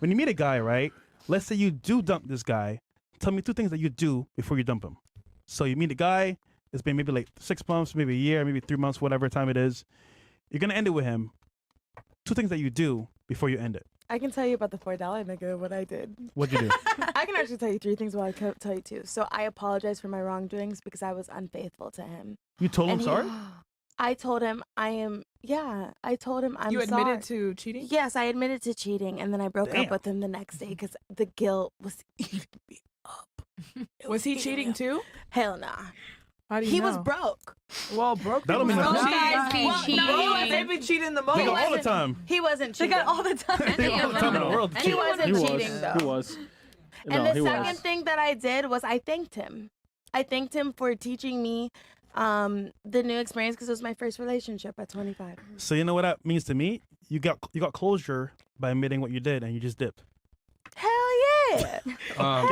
when you meet a guy, right? Let's say you do dump this guy. Tell me 2 things that you do before you dump him. So you meet a guy. It's been maybe like 6 months, maybe a year, maybe 3 months, whatever time it is. You're gonna end it with him. 2 things that you do before you end it. I can tell you about the $4 nigga, what I did. What'd you do? I can actually tell you 3 things, but I can't tell you 2. So I apologize for my wrongdoings because I was unfaithful to him. You told him sorry? I told him I'm You admitted sorry. to cheating? Yes, I admitted to cheating, and then I broke Damn. up with him the next day because the guilt was eating me up. Was he eating me cheating up. too? Hell nah. How do you He know? was broke. Well, broke. That don't mean people nothing. cheat. Guys be cheating. no, They be cheating the most. They go all the time. He wasn't They cheating. got all the time. They go all the time in the world. He wasn't He was. cheating though. He was. And No, the he second was. thing that I did was I thanked him. I thanked him for teaching me the new experience because it was my first relationship at 25. So you know what that means to me? You got closure by admitting what you did, and you just dipped. Hell yeah. Hell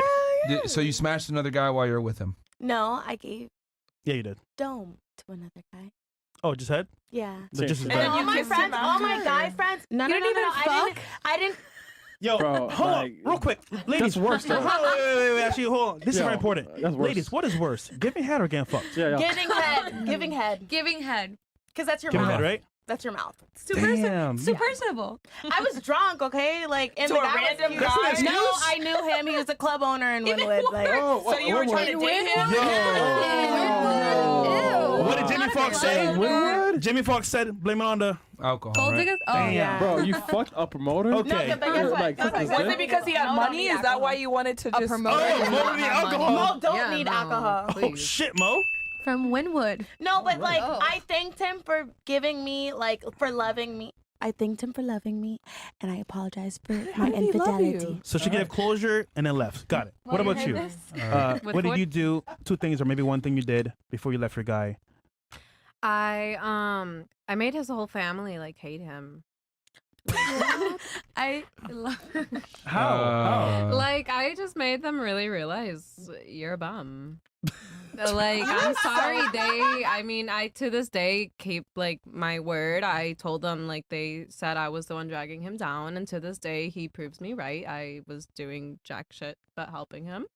yeah. So you smashed another guy while you were with him? No, I gave Yeah, you did. dome to another guy. Oh, just head? Yeah. No, just as And bad. all my kissed him friends, all my after? guy friends. No, You no, no, didn't no, even no. I didn't. Yo, Bro, hold like, on, real quick, ladies. That's worse, though. Hold on, wait. Actually, hold on. This is Yo, very important. that's worse. Ladies, what is worse, giving head or getting fucked? Yeah, yeah. Giving head. Giving head. Giving head. Because that's your Giving mouth. head, right? That's your mouth. Damn. Too personable. I was drunk, okay? Like, and To the a guy random was guy? cute. No, I knew him. He was a club owner in Wynwood. Like, So you were trying to date him? Ew. What did Jimmy Fox say? Wynwood? Jimmy Fox said, blame it on the. Alcohol, Gold right? diggers? Oh, Damn. yeah. Bro, you fucked a promoter? Okay. No, but guess what? Like, Guess what? took his Guess Was dick? it because he had Mo don't money? need Is that alcohol. why you wanted to A just... promoter. Oh, does Mo not don't need have alcohol. money. Mo don't Yeah, need no, alcohol. Oh, please. shit, Mo. From Wynwood. No, but like, Oh. I thanked him for giving me, like, for loving me. I thanked him for loving me, and I apologize for my did he love you? infidelity. So she gave closure and then left. Got it. What about you? With What did what? you do? 2 things or maybe 1 thing you did before you left your guy. I made his whole family like hate him. I love How? Like I just made them really realize you're a bum. Like I'm sorry. I to this day keep like my word. I told them like they said I was the one dragging him down, and to this day he proves me right. I was doing jack shit but helping him.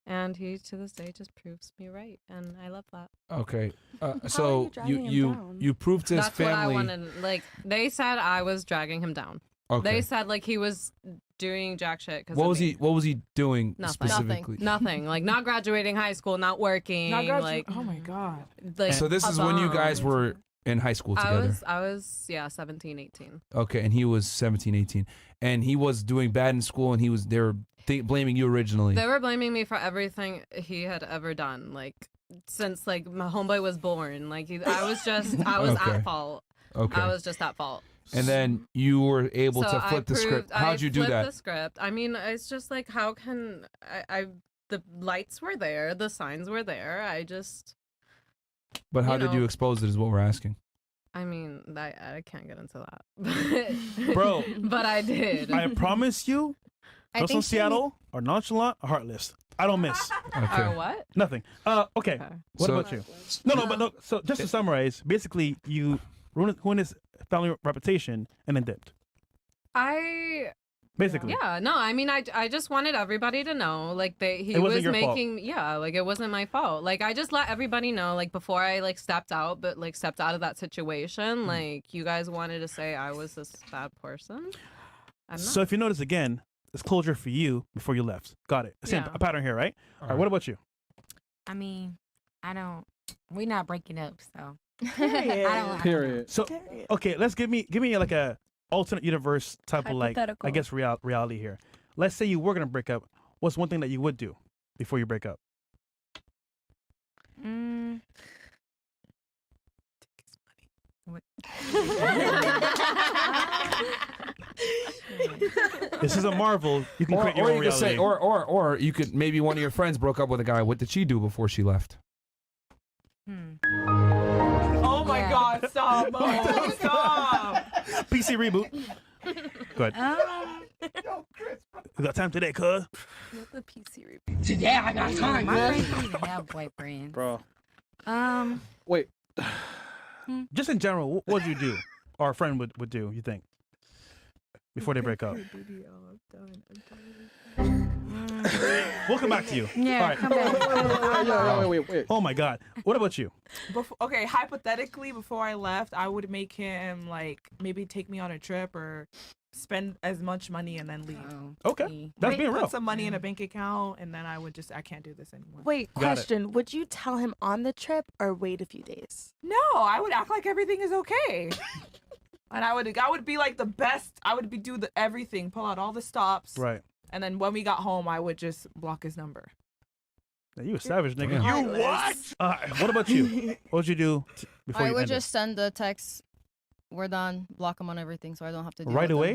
And he to this day just proves me right, and I love that. Okay. are So you dragging him you down? you proved to his That's what I family. wanted. Like they said I was dragging him down. Okay. They said like he was doing jack shit. What was he? What was he doing Nothing. specifically? Nothing. Like not graduating high school, not working. Like oh my God. like So this is when you guys bummed. were in high school together. I was 17, 18. Okay, and he was 17, 18. And he was doing bad in school, and they were blaming you originally. They were blaming me for everything he had ever done. Like since like my homeboy was born. Like I was Okay. at fault. Okay. I was just at fault. And then you were able So to flip the script. How'd you do flipped that? the script. I mean, it's just like how can I the lights were there, the signs were there. I just But how you did know. you expose it is what we're asking. I mean, I can't get into that. Bro. But I did. I promise you, I girls from think she- Seattle are nonchalant or heartless. I don't miss. Okay. Or what? Nothing. Okay. Okay. What So- about you? No, but no. So just to summarize, basically you ruined his family reputation and then dipped. Basically. Yeah, no, I mean, I just wanted everybody to know, like, he It wasn't was your fault. making, yeah, like, it wasn't my fault. Like, I just let everybody know, like, before I, like, stepped out of that situation, like, you guys wanted to say I was this bad person. I'm not. So if you notice again, it's closure for you before you left. Got it. Same Yeah. a pattern here, right? All right. What about you? I mean, we're not breaking up, so. Period. I don't. Period. So okay, let's give me like a alternate universe type of like Hypothetical. I guess reality here. Let's say you were gonna break up. What's 1 thing that you would do before you break up? This is a Marvel. You can create your Or own you could reality. say, or you could maybe one of your friends broke up with a guy. What did she do before she left? Oh my God, stop. Mo, stop. PC reboot. Go ahead. We got time today, cuz. the PC review. Today I got time. My friends don't even have boyfriends. Bro. Wait. Just in general, what would you do? Or a friend would do, you think? before they break up? We'll come back to you. Yeah, All right. come back. Wait. Oh my God. What about you? Okay, hypothetically, before I left, I would make him like maybe take me on a trip or spend as much money and then leave. Okay. That's being real. Put some money in a bank account, and then I can't do this anymore. Wait, Got it. question. Would you tell him on the trip or wait a few days? No, I would act like everything is okay. And I would be like the best. I would do everything, pull out all the stops. Right. And then when we got home, I would just block his number. Now, you a savage nigga. Yeah. You what? What about you? What would you do before I you would ended? just send the text. We're done. Block them on everything, so I don't have to deal Right with away?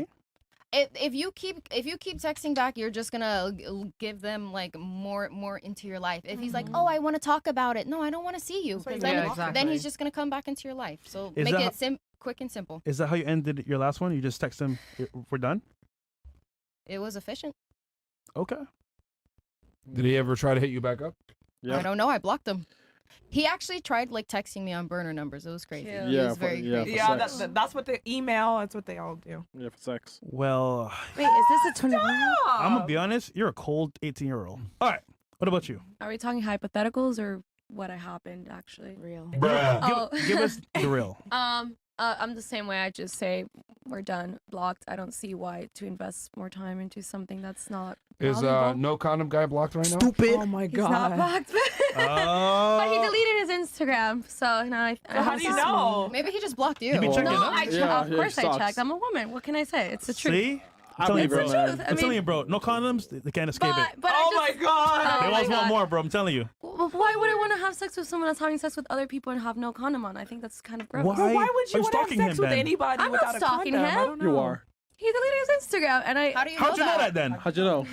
them. If you keep texting back, you're just gonna give them like more into your life. If he's like, oh, I want to talk about it. No, I don't want to see you. That's why 'Cause you then, block him. then he's just gonna come back into your life. So Is make that it quick and simple. Is that how you ended your last one? You just text him, we're done? It was efficient. Okay. Did he ever try to hit you back up? I don't know. I blocked him. He actually tried like texting me on burner numbers. It was crazy. Yeah. He Yeah, was very yeah, crazy. Yeah, sex. that's what they email. That's what they all do. Yeah, for sex. Well, Wait, is this a 21-year-old? I'm going to be honest. You're a cold 18-year-old. All right. What about you? Are we talking hypotheticals or what happened actually? Real. Oh. Give us the real. I'm the same way. I just say we're done, blocked. I don't see why to invest more time into something that's not Is valuable. no condom guy blocked right now? Oh my He's not blocked. Oh. But he deleted his Instagram, so now I So how do you know? Maybe he just blocked you. You be checking No, up? I checked. Yeah, Of yeah, course I socks. checked. I'm a woman. What can I say? It's the truth. See? I I'm telling you, believe bro. it, man. I'm telling you, bro. No condoms. They can't escape it. But Oh I my god! They Oh my always want God. more, bro. I'm telling you. Why would I want to have sex with someone that's having sex with other people and have no condom on? I think that's kind of gross. Why? Well, why would Are you you want to have stalking sex him, with then? anybody I'm without not a stalking condom? him. I don't know. You are. He deleted his Instagram, and How do you How'd you know that then? How'd you know?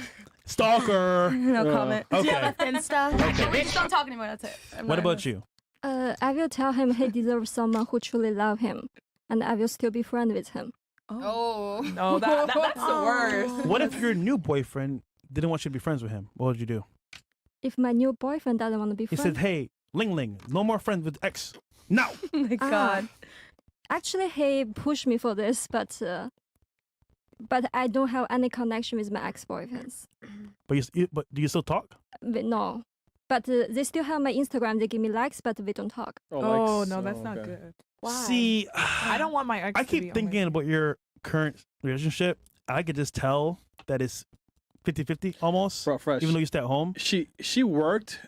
Stalker. No comment. Do you Okay. have a Finsta? We just don't talk anymore. That's it. I'm What not about you? I will tell him he deserves someone who truly love him, and I will still be friends with him. Oh. No, that's the worst. What if your new boyfriend didn't want you to be friends with him? What would you do? If my new boyfriend doesn't want to be He friends, said, hey, Ling Ling, no more friends with X. Now. Oh my God. actually he pushed me for this, but I don't have any connection with my ex-boyfriends. But do you still talk? No, but they still have my Instagram. They give me likes, but we don't talk. Oh likes. no, that's not okay. good. Why? See, I don't want my ex I to be keep on thinking my- about your current relationship. I could just tell that it's 50-50 almost, Bro, fresh. even though you stay at home. She worked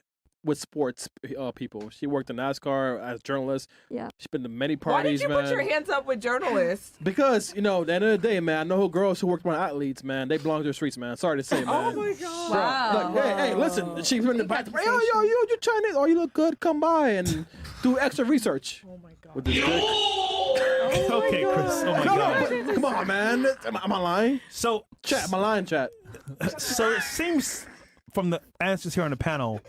with sports people. She worked in NASCAR as a journalist. Yeah. She's been to many Why did parties, you man. put your hands up with journalists? Because, at the end of the day, man, I know girls who work with athletes, man. They belong to the streets, man. Sorry to say, man. Oh my god! Bro, like, hey, listen. She's in the back. Yo, you Chinese? Oh, you look good. Come by and do extra research. Oh my god! With this dick. Okay, Chris. Oh my God. No, come on, man. Am I lying? So, Chat, am I lying, chat? so it seems from the answers here on the panel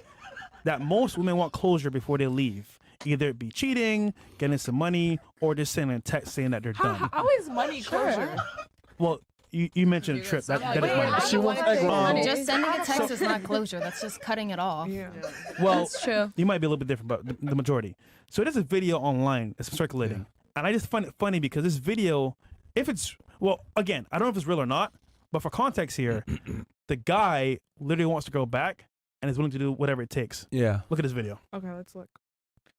that most women want closure before they leave. Either it be cheating, getting some money, or just sending a text saying that they're done. How is money closure? Well, you mentioned a trip. That is money. She wants egg roll. Just sending a text is not closure. That's just cutting it off. Yeah. Well, That's true. you might be a little bit different, but the majority. So there's a video online that's circulating. And I just find it funny because this video, if it's, well, again, I don't know if it's real or not, but for context here, the guy literally wants to go back and is willing to do whatever it takes. Yeah. Look at this video. Okay, let's look.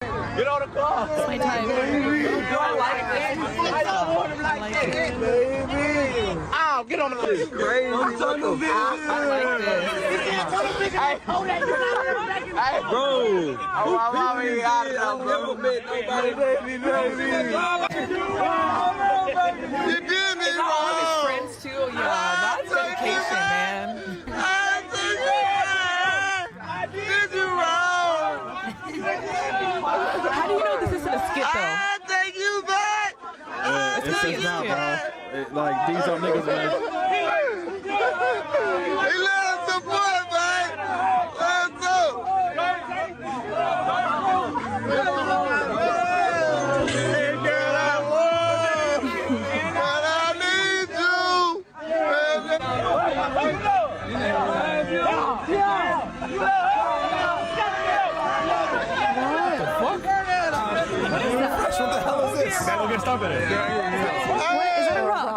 Get on the car. That's my type. Do I like this? I don't want to like this, baby. Ow, get on the list. Crazy. I'm talking video. I like this. Hey, bro. Oh, my mama ain't out of that, bro. Nobody, baby, baby. You did me Is that all of his wrong. friends too? Yeah, that's dedication, man. I did you wrong. How do you know this isn't a skit though? I take you back. It's just not, bro. Like, these are niggas, man. He let us support, man. Let us go. Hey, girl, I want, but I need you. What the hell is this? Go get stop it.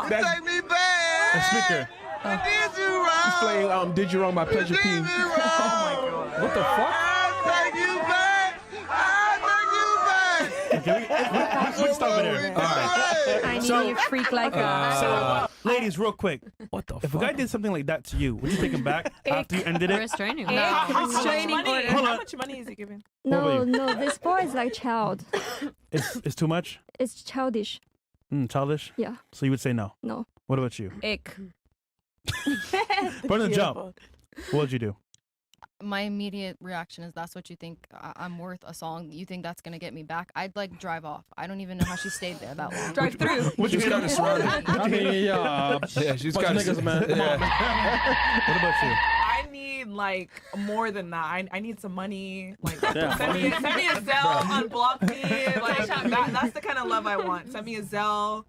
Take me back. A speaker. He's playing Did You Wrong by Pleasure P. Oh my god. What the fuck? We can stop it there. All right. I need So- you freak like that. Ladies, real quick. What the If a fuck? guy did something like that to you, would you take him back after you ended it? Restraining. How much Restraining money? order. Hold How on. much money is he giving? What No, about you? no, this boy is like child. It's too much? It's childish. Childish? Yeah. So you would say no? No. What about you? Ick. Burn the jump. What would you do? My immediate reaction is that's what you think I'm worth a song. You think that's gonna get me back? I'd like drive off. I don't even know how she stayed there that long. Drive through. She's kind of surrounded. I mean, yeah. Yeah, she's Bunch of kind niggas, man. Come on, Yeah. What about you? I need like more than that. I need some money. Like Yeah. send me a Zelle, unblock me. Like that's the kind of love I want. Send me a Zelle.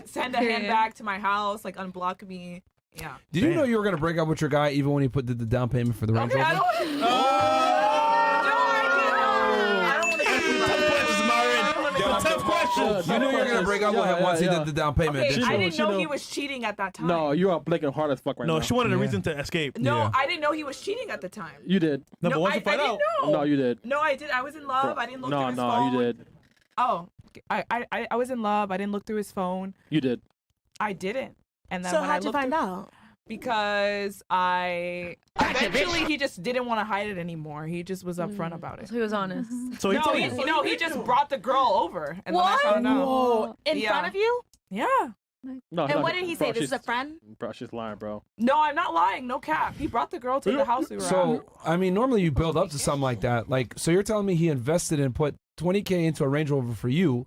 Send a handbag to my house. Like unblock me. Yeah. Did you know you were gonna break up with your guy even when he did the down payment for the Range Okay, I Rover? don't. No, I don't want to do that. Tough questions. You knew you were gonna break up with him once he did the down payment. Okay, didn't I you? didn't She know know. he was cheating at that time. No, you are blinking hard as fuck right now. No, she wanted a Yeah. reason to escape. No, Yeah. I didn't know he was cheating at the time. You did. No, but once I you find didn't out, know. No, you did. No, I did. I was in love. I didn't look through his No, phone. you did. Oh, I was in love. I didn't look through his phone. You did. I didn't. And then So when how'd I you find out? Because eventually he just didn't want to hide it anymore. He just was upfront about it. So he was honest. so he told you. He just brought the girl over, and then I found out. Whoa. In Yeah. front of you? Yeah. No, And what did he say? bro, This is she's- a friend? Bro, she's lying, bro. No, I'm not lying. No cap. He brought the girl to the house we were at. So I mean, normally you build up to something like that. Like, so you're telling me he invested and put $20K into a Range Rover for you,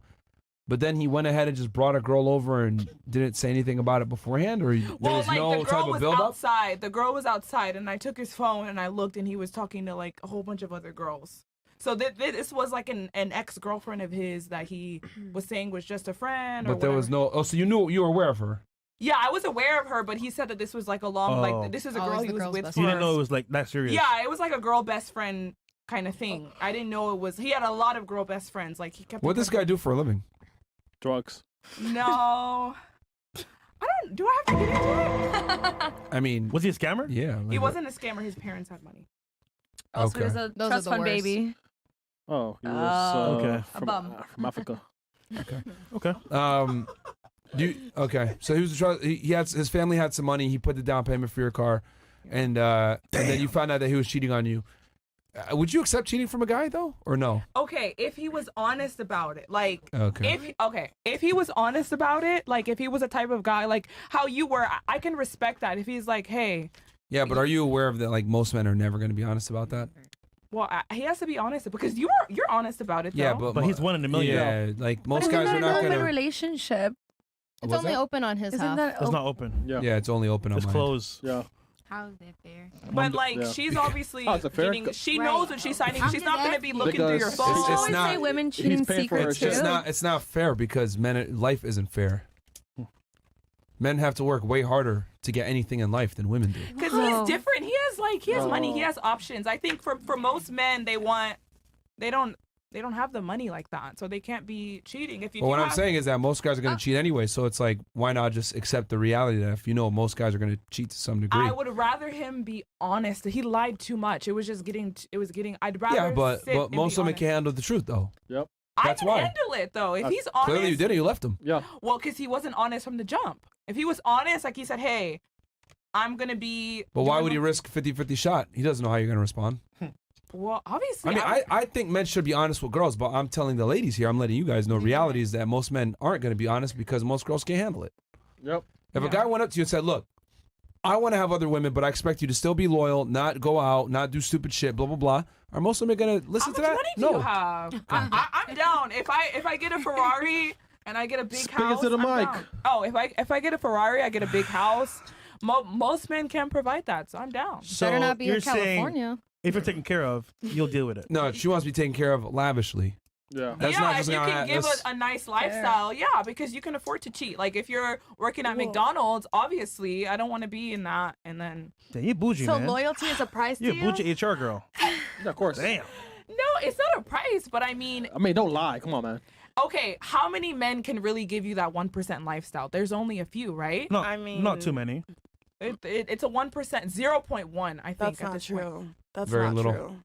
but then he went ahead and just brought a girl over and didn't say anything about it beforehand, or there Well, was like no the girl type of was build up? outside. The girl was outside, and I took his phone and I looked, and he was talking to like a whole bunch of other girls. So this was like an ex-girlfriend of his that he was saying was just a friend. But there was no. Oh, so you were aware of her. Yeah, I was aware of her, but he said that this was like a long, Oh. like this is a Oh, girl it's he the was girl's with. best You for- didn't know it was like that serious. Yeah, it was like a girl best friend kind of thing. I didn't know it was. He had a lot of girl best friends. Like he kept. What this guy do for a living? Drugs. No. I don't. Do I have to get into it? I mean, Was he a scammer? yeah. He like- wasn't a scammer. His parents had money. Also, Okay. he was a Those are trust the fund worst. baby. Oh, he was Okay. A bum. from Africa. Okay. Okay, so he was he had his family had some money. He put the down payment for your car, and then you found out that he was cheating on you. Would you accept cheating from a guy though, or no? Okay, if he was honest about it, like Okay. if he was honest about it, like if he was a type of guy like how you were, I can respect that. If he's like, hey, Yeah, but are you aware of that? Like most men are never going to be honest about that. well, he has to be honest because you're honest about it. Yeah, though. but he's one in a million. Yeah, like most But guys isn't are that not an going open to. relationship. It's What's only that? open on his Isn't half. that It's not open. Yeah. Yeah, it's only open on It's mine. closed. Yeah. How is that fair? But like Yeah. she's obviously Oh, is it fair? getting, she Right. knows when she's signing. I'm She's just not going to be asking. looking through your Because phone. it's I always not- say women cheating paying for her secrets shit. too. It's not fair because life isn't fair. Men have to work way harder to get anything in life than women do. Because Oh. he's different. He has money. He has options. I think for most men, they don't have the money like that, so they can't be cheating. If you But what I'm have- saying is that most guys are going to cheat anyway, so it's like, why not just accept the reality that if you know most guys are going to cheat to some degree? I would rather him be honest. He lied too much. It was just getting. I'd rather. Yeah, but sit and most be women honest. can't handle the truth though. Yep. That's I can why. handle it though. If he's honest, Clearly you did it. You left him. Yeah. well, because he wasn't honest from the jump. If he was honest, like he said, hey, I'm gonna be. But why doing would he the-" risk 50-50 shot? He doesn't know how you're going to respond. Well, obviously. I mean, I think men should be honest with girls, but I'm telling the ladies here, I'm letting you guys know, reality is that most men aren't going to be honest because most girls can't handle it. Yep. If a guy went up to you and said, look, I want to have other women, but I expect you to still be loyal, not go out, not do stupid shit, blah, blah, blah. Are most women going to listen How to much that? money do No. you have? I'm down. If I get a Ferrari and I get a big Speak house, into the I'm mic. down. Oh, if I get a Ferrari, I get a big house. Most men can't provide that, so I'm down. So Better not be you're in California. saying if you're taken care of, you'll deal with it. No, she wants to be taken care of lavishly. Yeah. That's yeah, not if just you gonna can ha- give that's- a nice lifestyle, yeah, because you can afford to cheat. Like if you're working at McDonald's, obviously, I don't want to be in that. And then Damn, you bougie, So man. loyalty is a price to You're a you? bougie HR girl. Yeah, of course. Damn. no, it's not a price, but I mean, I mean, don't lie. Come on, man. Okay, how many men can really give you that 1% lifestyle? There's only a few, right? No, I mean, not too many. It's a 1%, 0.1, I think. That's at not this point. true. That's Very not little. true.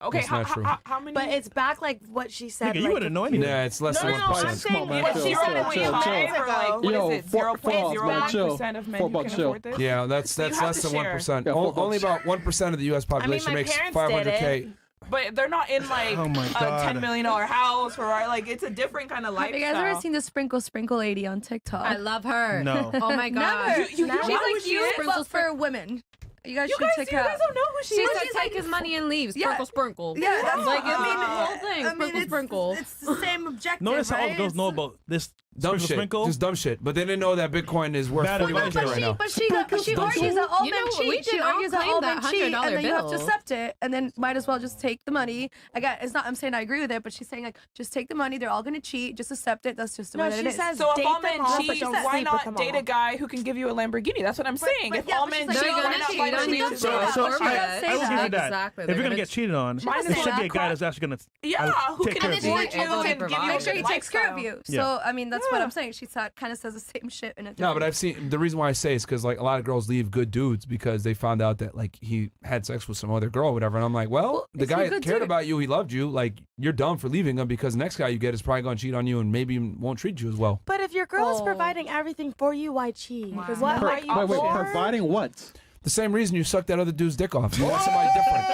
Okay, That's not true. how many? But it's back like what she said. Nigga, you like, wouldn't know anyway. Yeah, it's less no, than no, no. I'm 1%. saying Come on, man, what chill, 0.5 chill, or chill. like what Yo, is it? four balls, man, chill. 0.01% of men Four who balls, can chill. afford this. Yeah, that's You have less to than share. 1%. Yeah, Only about 1% of the U.S. population my makes parents 500K. did But they're not in like Oh my a God. $10 million house, right? Like it's a different kind of Have lifestyle. you guys ever seen the sprinkle lady on TikTok? I love her. No. Oh my god. You She's know who like she cute, is? but for women. You guys You should guys, check you her guys out. don't know who she She is. just take his money and leave. Yeah. Sprinkle, sprinkle. Yeah, that's like it's I mean, the whole thing. I mean, Sprinkle, sprinkle. It's the same objective. Notice how all the right? girls know about this Dumb shit. sprinkle. Just dumb shit. But they didn't know that Bitcoin is worth Bad 41K advice. right now. But she Dumb argues shit. that all You men know, cheat. we She did all argues that claim all that men cheat, and $100 then you have to bill. accept it, and then might as well just take the money. It's not. I'm saying I agree with it, but she's saying like just take the money. They're all gonna cheat. Just accept it. That's just the way that it is. So if all date men them all, but cheat, don't why sleep with not them date all. a guy who can give you a Lamborghini? That's what I'm saying. but If yeah, all but men she's cheat, like, why they're not gonna find a cheat. reason Don't to do do that. it? So Or I that. will give you that. Exactly. If They're you're gonna gonna get cheated on, Might it as should well be a not guy call- that's actually gonna Yeah, who take can care of you. afford you Able to and give you provide. a Make sure good he takes care of lifestyle. you. Yeah. So I mean, that's what Yeah. I'm saying. She kind of says the same shit in a different. No, but I've seen the reason why I say is because like a lot of girls leave good dudes because they found out that like he had sex with some other girl or whatever, and I'm like, well, the is he a guy good cared dude? about you, he loved you, like you're dumb for leaving him because the next guy you get is probably gonna cheat on you and maybe even won't treat you as well. But if your girl is Oh. providing everything for you, why cheat? Wow. Because What? then Wait, are you Wait, bored? providing what? The same reason you sucked that other dude's dick off. You want somebody different.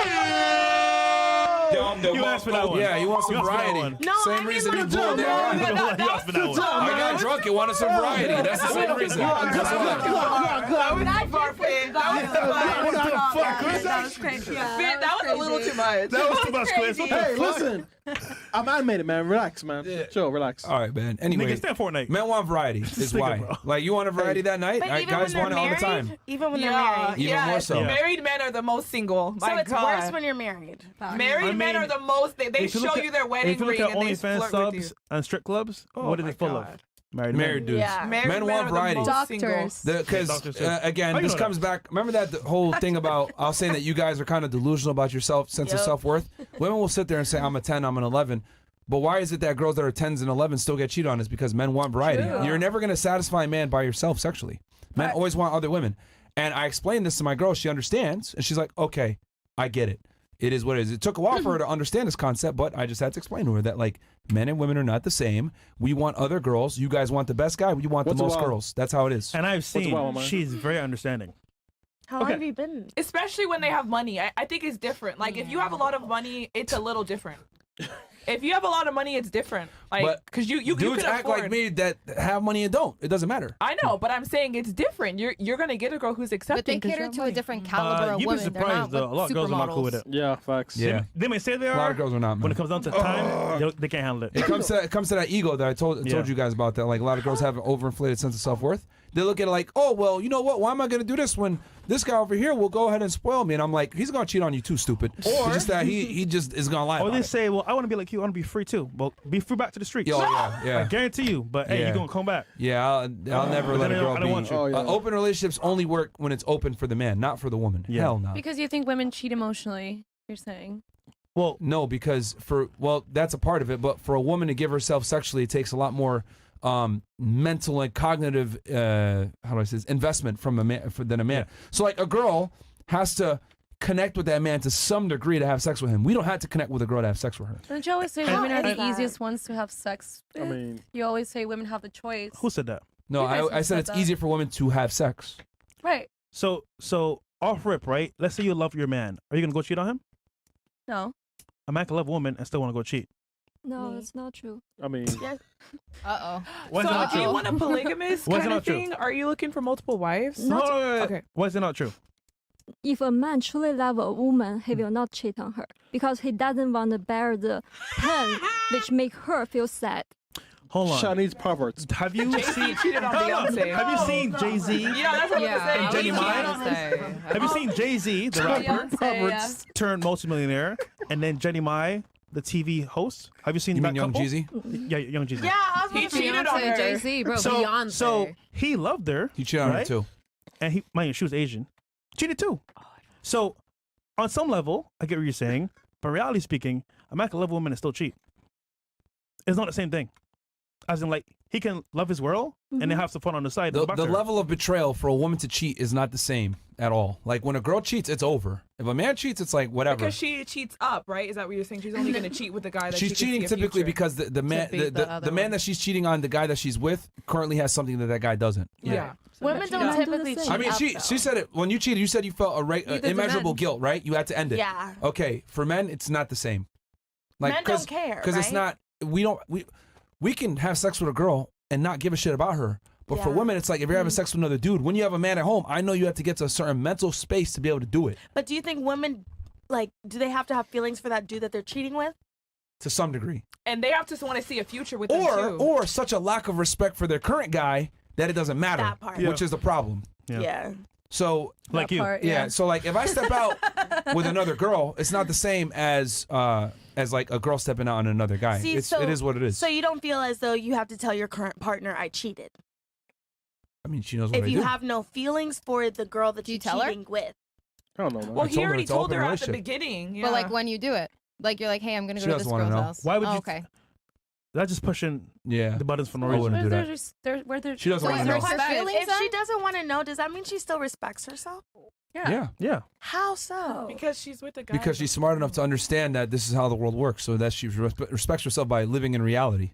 You asked for that one. Yeah, you want some You asked for that variety. one. No, Same I mean, reason you like, blew You asked for that one. I got drunk and wanted some variety. That's the same reason. Guess what? That was a little too much. That was too much, Chris. What the Hey, fuck? listen. I'm animated, man. Relax, man. Chill, relax. All right, man. Anyway, Nigga, stand Fortnite. men want variety. Is Nigga, why. bro. Like you want a variety that night. But even Guys when want it they're all the time. married, even when they're Yeah, married. Even more so. Yeah. Married men are the most single. So My it's God. worse when you're married. Married I men mean, are the most. They If show look you at- their wedding If you look ring at and they OnlyFans flirt with you. subs and strip clubs, Oh what do my they full of? God. Married Married dudes. Yeah. Married Men men want are the variety. most single. Doctors. Because Doctor Seuss. How again, you this know comes back. Remember that the whole thing about I was saying that you guys are kind of delusional about your sense of Yep. self-worth. Women will sit there and say, "I'm a 10, I'm an 11." But why is it that girls that are 10s and 11s still get cheated on? Is because men want variety. True. You're never going to satisfy a man by yourself sexually. Men always want other women. And I explained this to my girl. She understands. And she's like, okay, I get it. It is what it is. It took a while for her to understand this concept, but I just had to explain to her that like men and women are not the same. We want other girls. You guys want the best guy. You want What's the a most while? girls. That's how it is. And I've the seen problem, man? she's very understanding. How long Okay. have you been? Especially when they have money. I think it's different. Like if you have a lot of money, it's a little different. If you have a lot of money, it's different. Like But because you Dudes can act afford. like me that have money and don't. It doesn't matter. I know, but I'm saying it's different. You're gonna get a girl who's accepting. But they 'cause you cater have to a money. different caliber of You'd be women. They're not surprised though. A lot of girls are not cool with it. Yeah, facts. Yeah. They may say they are. A lot of girls are not, man. When it comes down to time, they can't handle it. It comes to that ego that I told Yeah. you guys about that. Like a lot of girls have an overinflated sense of self-worth. They look at it like, oh well, you know what? Why am I going to do this when this guy over here will go ahead and spoil me? And I'm like, he's going to cheat on you too, stupid. Or it's just that he just is going to lie. Or About they it. say, well, I want to be like you. I want to be free too. Well, be free back to the streets. Yo, yeah, I yeah, guarantee you. But hey, Yeah. you're going to come back. yeah. I'll never But let then a girl I don't be. want you. Oh, yeah. Open relationships only work when it's open for the man, not for the woman. Yeah. Hell no. Because you think women cheat emotionally, you're saying. Well, No, because that's a part of it. But for a woman to give herself sexually, it takes a lot more mental and cognitive how do I say this, investment from a man than a man. So like a girl has to connect with that man to some degree to have sex with him. We don't have to connect with a girl to have sex with her. Don't you always say And- women are the and- easiest ones to have sex with? I mean, You always say women have the choice. who said that? No, You guys I have said said it's that. easier for women to have sex. Right. So off rip, right? Let's say you love your man. Are you going to go cheat on him? No. A man can love a woman and still want to go cheat. No, Me. that's not true. I mean, Uh-oh. Why is So it not do you true? want a polygamous Why is it kind of not true? thing? Are you looking for multiple wives? No, Okay. Why is it not true? If a man truly loves a woman, he will not cheat on her because he doesn't want to bear the pain which make her feel sad. Hold on. Chinese perverts. Have you seen? cheated on Hold on. Beyonce. Have you seen Jay Z? Yeah, that's what Yeah, I'm saying. I was Jenny just Mai? gonna say. Have you seen Jay Z, the rapper, Beyonce, yeah. turn multimillionaire, and then Jenny Mai, the TV host? Have you seen You that mean Young couple? Jeezy? Yeah, Young Jeezy. Yeah, I was He about to say cheated on her. Beyonce, Jay-Z, bro. So, Beyonce. so he loved her, He cheated on her Right? too. and he, mind you, she was Asian, cheated too. So, on some level, I get what you're saying, but reality speaking, a man can love a woman and still cheat. It's not the same thing. as in like he can love his world and then have some fun on the side. The level of betrayal for a woman to cheat is not the same at all. Like when a girl cheats, it's over. If a man cheats, it's like whatever. Because she cheats up, right? Is that what you're saying? She's only going to cheat with the guy that she's she cheating can see a typically future. because the man the man that she's cheating on, the guy that she's with, currently has something that guy doesn't. Yeah. Women don't typically cheat. I mean, up, she said it when you cheated. You said you felt immeasurable guilt, right? You had to end it. Yeah. Okay, for men, it's not the same. Men don't care, because it's right? not. We can have sex with a girl and not give a shit about her. But for women, it's like if you're having sex with another dude, when you have a man at home, I know you have to get to a certain mental space to be able to do it. But do you think women, like, do they have to have feelings for that dude that they're cheating with? To some degree. And they have to want to see a future with them too. Or such a lack of respect for their current guy that it doesn't matter, That part. which is the problem. Yeah. So like you, yeah. So like if I step out with another girl, it's not the same as like a girl stepping out on another guy. See, it is what it is. So you don't feel as though you have to tell your current partner, I cheated. I mean, she knows what If I you do. have no feelings for the girl that you're tell her? cheating with. I don't know. Man. Well, he already it's an told open her at the relationship. beginning. Yeah. But like when you do it, like you're like, hey, I'm gonna She go to this doesn't wanna girl's know. house. Why would Oh, you? okay. That's just pushing the buttons for no I reason. wouldn't do that. She doesn't want to know. If she doesn't want to know, does that mean she still respects herself? Yeah. How so? Because she's with the guy. Because she's smart enough to understand that this is how the world works, so that she respects herself by living in reality.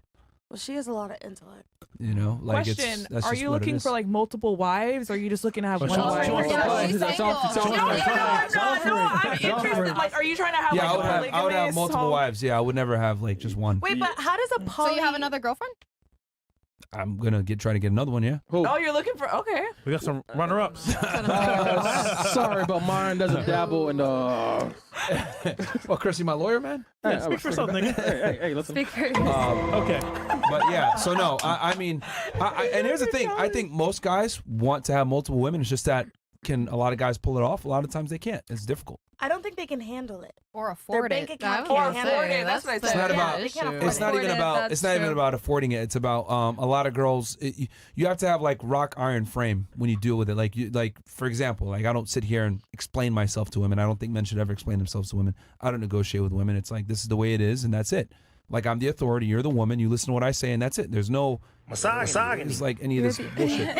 Well, she has a lot of intellect. You know, like Question: that's Are just you what it looking is. for like multiple wives, or are you just looking to have Well, one she wife? wants to play. she's That's single. all- No, I'm interested. Like, are you trying to have Yeah, like a I would have polygamous multiple home? wives. Yeah, I would never have like just one. Wait, but how does a poly... So you have another girlfriend? I'm gonna try to get another one. Yeah. Oh, you're looking for okay. We got some runner-ups. Sorry, but mine doesn't dabble in the. Well, Chris, you my lawyer, man. Yeah, speak for yourself, nigga. Hey, listen. Speak for Okay. But yeah, so no, I mean, and here's the thing. I think most guys want to have multiple women. It's just that a lot of guys pull it off? A lot of times they can't. It's difficult. I don't think they can handle it. Or afford Their it. bank account I can't was handle gonna it. say, That's what I that's said. It's not the about. they can't issue. afford It's not even Afford it, about. It's not even true. about affording it. It's about a lot of girls. You have to have like rock iron frame when you deal with it. Like for example, like I don't sit here and explain myself to women. I don't think men should ever explain themselves to women. I don't negotiate with women. It's like this is the way it is, and that's it. Like I'm the authority. You're the woman. You listen to what I say, and that's it. There's no misogyny. It's like any of this bullshit.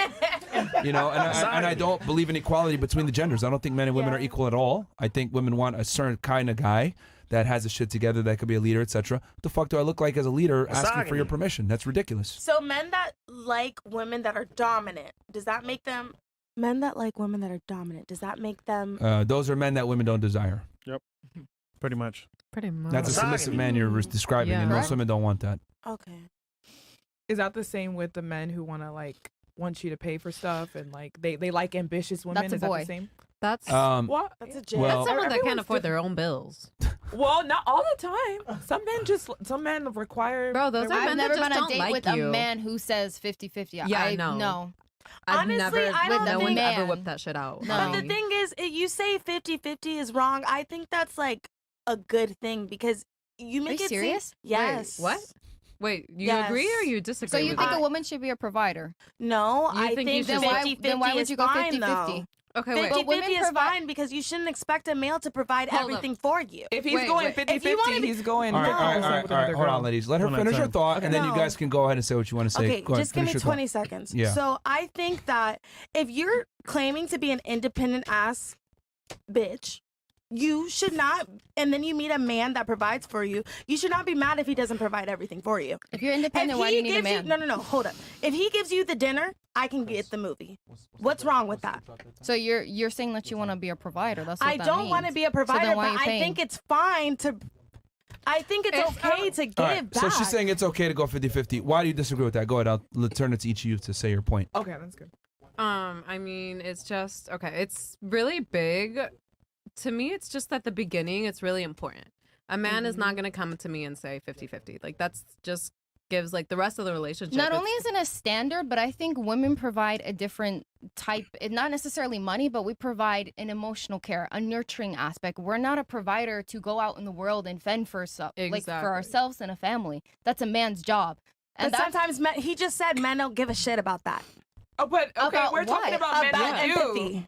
You know, and I don't believe in equality between the genders. I don't think men and women are equal at all. I think women want a certain kind of guy that has his shit together, that could be a leader, etc. What the fuck do I look like as a leader asking for your permission? That's ridiculous. So men that like women that are dominant, does that make them... Men that like women that are dominant, does that make them... Those are men that women don't desire. Yep. Pretty much. Pretty much. That's a submissive man you're describing, Yeah. and most Right. women don't want that. Okay. Is that the same with the men who want you to pay for stuff and like they like ambitious women? That's a Is boy. that the same? That's What? That's a jam. well- that's someone that can't Everyone's afford their own bills. Well, not all the time. Some men require. Bro, those are I've men never that just been on a don't date like with you. a man who says 50-50. Yeah, I no. No. I've Honestly, never, I don't no one think- ever Man. whipped that shit out. No. But the thing is, you say 50-50 is wrong. I think that's like a good thing because you make you it seem- serious? Yes. What? Wait, you Yes. agree or you disagree? So you with think it? a woman should be a provider? No, You I think you think should- Then why would is you go fine 50-50? though. Okay, wait. 50-50 But women is provide- fine because you shouldn't expect a male to provide Hold up. everything for you. If he's Wait, going wait. 50-50, If you wanna be- he's going. All right, 50% with another Hold girl. on, ladies. Let her One at a finish her time. thought, and then you No. guys can go ahead and say what you want to say. Okay, Go ahead, just give me finish your 20 thought. seconds. Yeah. So I think that if you're claiming to be an independent ass bitch, you should not, and then you meet a man that provides for you, you should not be mad if he doesn't provide everything for you. If you're independent, If why do he you need a gives man? no, hold up. If he gives you the dinner, I can get the movie. What's wrong with that? So you're saying that you want to be a provider. That's what I that don't want to means. be a So then provider, why are but you I paying? think it's fine to. I think it's okay to give All right, back. so she's saying it's okay to go 50-50. Why do you disagree with that? Go ahead. I'll turn it to each of you to say your point. Okay, that's good. I mean, it's just okay. It's really big. To me, it's just at the beginning. It's really important. A man is not gonna come to me and say 50-50. Like that's just gives like the rest of the relationship. Not it's- only is it a standard, but I think women provide a different type, not necessarily money, but we provide an emotional care, a nurturing aspect. We're not a provider to go out in the world and fend for like Exactly. for ourselves and a family. That's a man's job. And But that's sometimes men, he just said men don't give a shit about that. Oh, but okay, About we're talking what? about men About that do. empathy.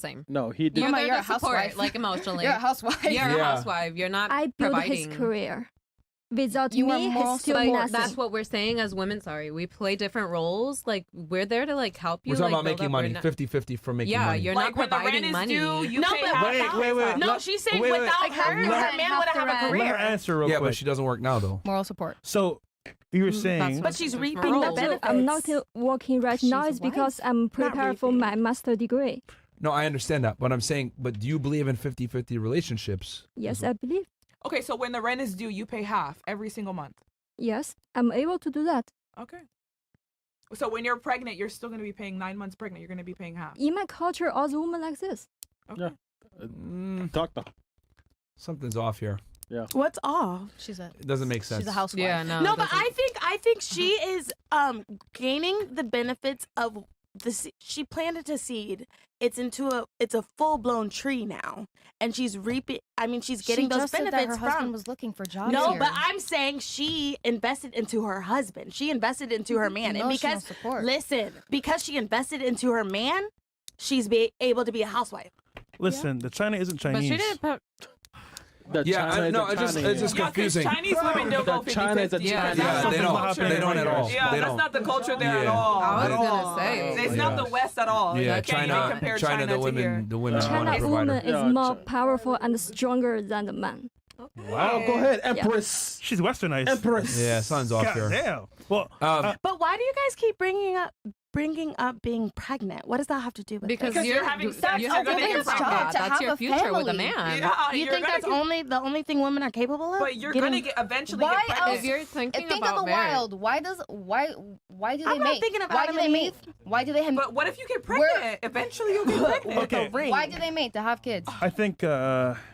same. No, he did. You're Mama, there you're to a support, housewife. like emotionally. You're a housewife. You're a Yeah. housewife. You're not I built providing. his career. Without You are me, more he's still Like, nothing. that's what we're saying as women. Sorry, we play different roles. Like we're there to like help you. We're talking like, about build making up. money, We're not- 50-50 for making Yeah, money. you're Like not when the rent providing is money. due, you No, pay but half. wait. No, she's saying Wait, without wait. her, her Let- man wouldn't have a let her career. Let her answer real Yeah, quick. but she doesn't work now though. Moral support. So you were saying, But she's Different reaping the roles. benefits. I'm not working right now. She's It's because white. I'm prepared for reaping. my master degree. No, I understand that, but I'm saying, but do you believe in 50-50 relationships? Yes, I believe. Okay, so when the rent is due, you pay half every single month. Yes, I'm able to do that. Okay. So when you're pregnant, you're still going to be paying 9 months pregnant. You're going to be paying half. In my culture, all the women like this. Okay. Doctor. Something's off here. What's off? She's a It doesn't make sense. she's a housewife. Yeah, no. No, it but doesn't. I think she is gaining the benefits of she planted a seed. It's a full blown tree now, and she's reaping. I mean, she's getting She those just said that benefits her husband from. was looking for jobs. No, here. but I'm saying she invested into her husband. She invested into her man, and Emotional because support. listen, because she invested into her man, she's able to be a housewife. listen, the China isn't But Chinese. she didn't put. It's just confusing. Chinese women don't go 50-50. China is a Yeah, China. that's Yeah, not they the don't. culture. They don't at all. Yeah, They that's don't. not the culture there at Yeah. all. I was At gonna all. say. It's not the West at all. Yeah, You can't even compare China the to women, here. the women want China a provider. woman is Yeah, more Chi- powerful and stronger than the man. Wow, go ahead, Empress. She's westernized. Empress. Yeah, something's off God here. damn. Well, But why do you guys keep bringing up being pregnant? What does that have to do with Because this? you're having sex, you're you're gonna gonna get get pregnant. pregnant. To That's have your a future with a family. man. Yeah, You you're think gonna that's get- the only thing women are capable of? But you're Getting- gonna get eventually Why get pregnant. If you're thinking Think about of the marriage, wild. Why do they I'm not mate? thinking of Why Adam do they and mate? Eve. Why do they have? But what if you get pregnant? Eventually you'll get pregnant. Okay. The ring. Why do they mate to have kids? I think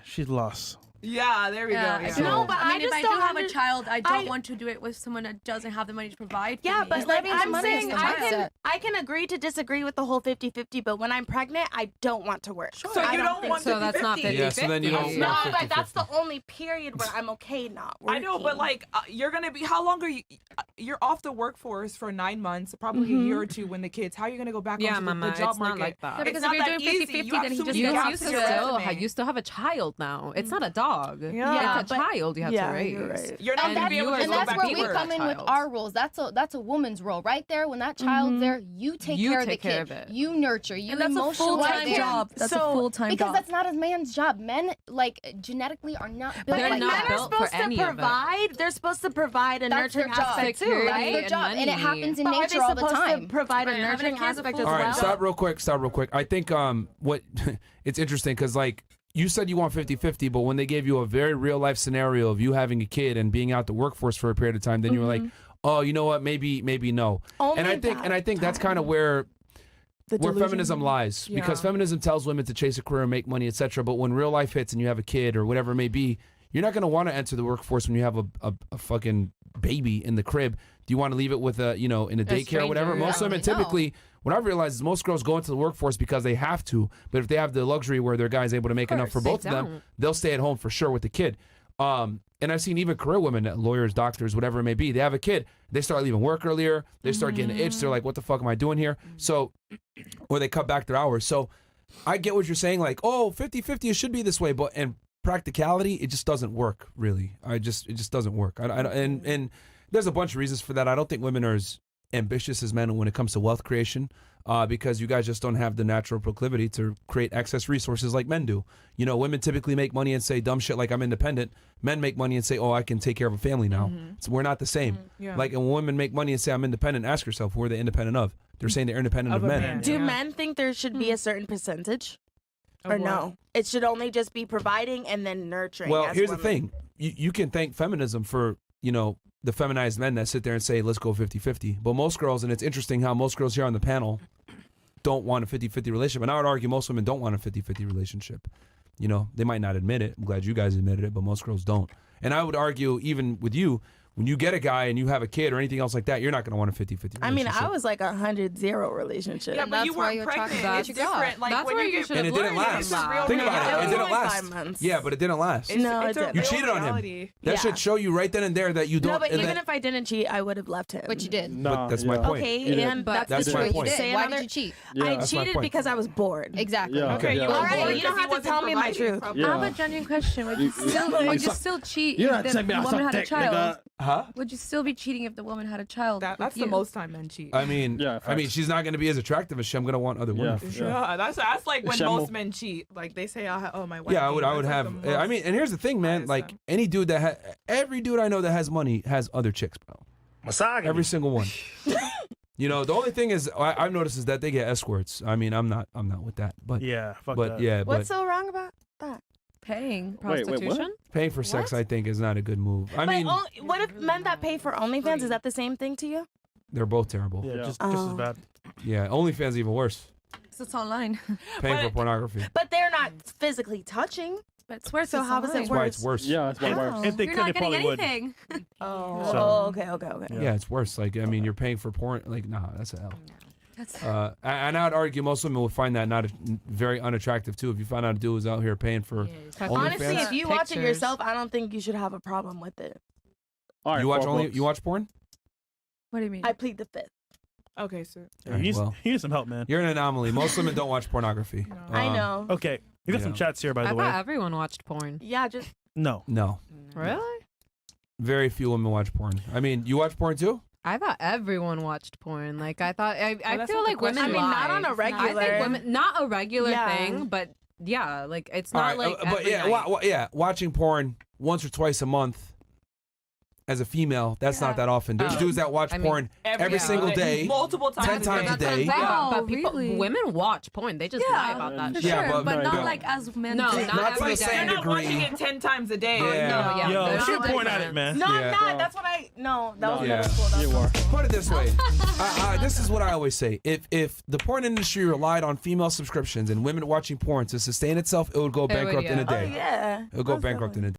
she's lost. Yeah, there we go. Yeah, Yeah. so- No, but I mean, I if just I do don't have a under- child, I don't I- want to do it with someone that doesn't have the money to provide for Yeah, me. but like living I'm money is saying, the I mindset. can agree to disagree with the whole 50-50, but when I'm pregnant, I don't want to work. So I you don't think want so that's not 50-50. Yeah, so then you don't Fifty. No, want but that's 50-50. the only period where I'm okay not working. I know, but like you're gonna be. How long are you? You're off the workforce for 9 months, probably a year or two when the kids. How are you gonna go back Yeah, onto Mama, the job it's not market? like that. Yeah, It's because not if you're that doing easy. 50-50, You have then he so just many You gets gaps still, in your resume. you still have a child now. It's not a dog. Yeah, It's a but- child you have yeah, to raise. you're right. You're not And gonna that's, be able to and go that's back where to we work. come in with Child. our roles. That's a woman's role right there. When that child's there, you take You care of the take care kid. of it. You nurture. You and that's a emotionally full-time take care. job. That's a So- full-time Because job. that's not a man's job. Men genetically are not built They're like not men that. are built for supposed to any of it. provide. They're supposed to provide a That's their nurturing job. aspect too, Security right? That's their and job, and it money. happens in But are nature they all the supposed time. to provide a Right, having a nurturing kid's a aspect as full- All right, well? stop real quick. I think what it's interesting because like you said you want 50-50, but when they gave you a very real life scenario of you having a kid and being out the workforce for a period of time, then you were like, oh, you know what, maybe no. Only and I think that's kind of where feminism lies, because feminism tells women to chase a career, make money, etc. But when real life hits and you have a kid or whatever it may be, you're not going to want to enter the workforce when you have a fucking baby in the crib. Do you want to leave it with in a daycare or whatever? stranger, Most yeah. women typically, what I've realized is most girls go into the workforce because they have to. But if they have the luxury where their guy's able to make enough for both of them, they'll stay at home for sure with the kid. And I've seen even career women, lawyers, doctors, whatever it may be, they have a kid, they start leaving work earlier, they start getting an itch, they're like, what the fuck am I doing here? So, or they cut back their hours. So I get what you're saying, like, oh, 50-50, it should be this way, but in practicality, it just doesn't work, really. It just doesn't work. And there's a bunch of reasons for that. I don't think women are as ambitious as men when it comes to wealth creation, because you guys just don't have the natural proclivity to create excess resources like men do. You know, women typically make money and say dumb shit like I'm independent. Men make money and say, oh, I can take care of a family now. So we're not the same. Yeah. Like, and when women make money and say I'm independent, ask yourself, who are they independent of? They're saying they're independent of Of a men. man. Do Yeah. men think there should be a certain percentage? Of Or what? no? It should only just be providing and then nurturing. Well, as here's women. the thing. You can thank feminism for, the feminized men that sit there and say, let's go 50-50. But most girls, and it's interesting how most girls here on the panel don't want a 50-50 relationship. And I would argue most women don't want a 50-50 relationship. They might not admit it. I'm glad you guys admitted it, but most girls don't. And I would argue, even with you, When you get a guy and you have a kid or anything else like that, you're not going to want a 50-50 I mean, relationship. I was like 100-0 relationship. Yeah, but you weren't pregnant. It's different. Like That's when where you you get should and it didn't last. Think about it. It didn't last. 5 months. Yeah, but it didn't last. No, it it's a didn't. You real cheated on reality. him. That should show you right then and there that you don't. No, but and even that- if I didn't cheat, I would have left him. But you did. but that's my point. Okay, and But that's the my truth. point. you did. Say Why another- did you cheat? I That's my cheated point. because I was bored. Exactly. Yeah. Okay, Yeah. you were All right, bored you don't because have he to tell me my wasn't truth. providing I have Yeah. a genuine question. Would you still cheat You're if not the taking me out woman had a dick, child? nigga. Huh? Would you still be cheating if the woman had a child? That's with the you? most time men cheat. I mean, Yeah, I mean, facts. she's not going to be as attractive as she. I'm going to want other women for sure. Yeah, that's like when Shamble. most men cheat. Like they say, "Oh, my wife." Yeah, I would That's like have. the I mean, and here's the thing, man. highest Like time. any dude every dude I know that has money has other chicks, bro. Every single one. You know, the only thing is I've noticed is that they get escorts. I mean, I'm not with that, but Yeah, fuck but that. yeah, What's but so wrong about that? Paying. Wait, what? Prostitution? paying for sex, I think, is not a good move. I But mean, what if men that pay for OnlyFans, is that the same thing to you? they're both terrible. Yeah, Yeah. just as Oh. bad. Yeah, OnlyFans even worse. So it's online. Paying for But- pornography. But they're not physically touching. But it's worse. So it's how is it online. That's why it's worse. Yeah, it's way How? worse. If they You're could, not they getting probably would. anything. Oh, So- okay. Yeah, it's worse. Like, I mean, you're paying for porn. Like, nah, that's a hell. That's And I'd argue most women would find that very unattractive too. If you find out a dude was out here paying for Honestly, OnlyFans, if you watch it Pictures. yourself, I don't think you should have a problem with it. All right, you watch $4 bucks. you watch porn. what do you mean? I plead the fifth. Okay, so Yeah, you, need, well. you need some help, man. You're an anomaly. Most women don't watch pornography. I know. Okay, we got some Yeah. chats here, by I the thought way. everyone watched porn. Yeah, just No. No, Really? very few women watch porn. I mean, you watch porn too? I thought everyone watched porn. Like I thought. I that's feel not the like women. question. I mean, not lie. on a I regular. think women, not a regular Yeah. thing, but yeah, like it's All not right, like. but every yeah, night. yeah, watching porn once or twice a month. As a female, that's not that often. There's Oh. dudes that watch I mean, porn every single day, multiple times, 10 times a That's what I'm day. saying. Wow, But people, really? women watch porn. They just lie about that. For shit. Yeah, sure, but- but not but- like as men. No, do. not Not to every the day. same You're not degree. watching it 10 times a day. Yeah. No, yeah. Yo, there's shoot no porn at difference. it, man. no, I'm Yeah. not. That's what I. No, that was No, middle yeah. school. That was You middle were. school. Put it this way. This is what I always say. If the porn industry relied on female subscriptions and women watching porn to sustain itself, it would go It would, bankrupt in yeah. a Oh day. yeah. It would go Most bankrupt in a day.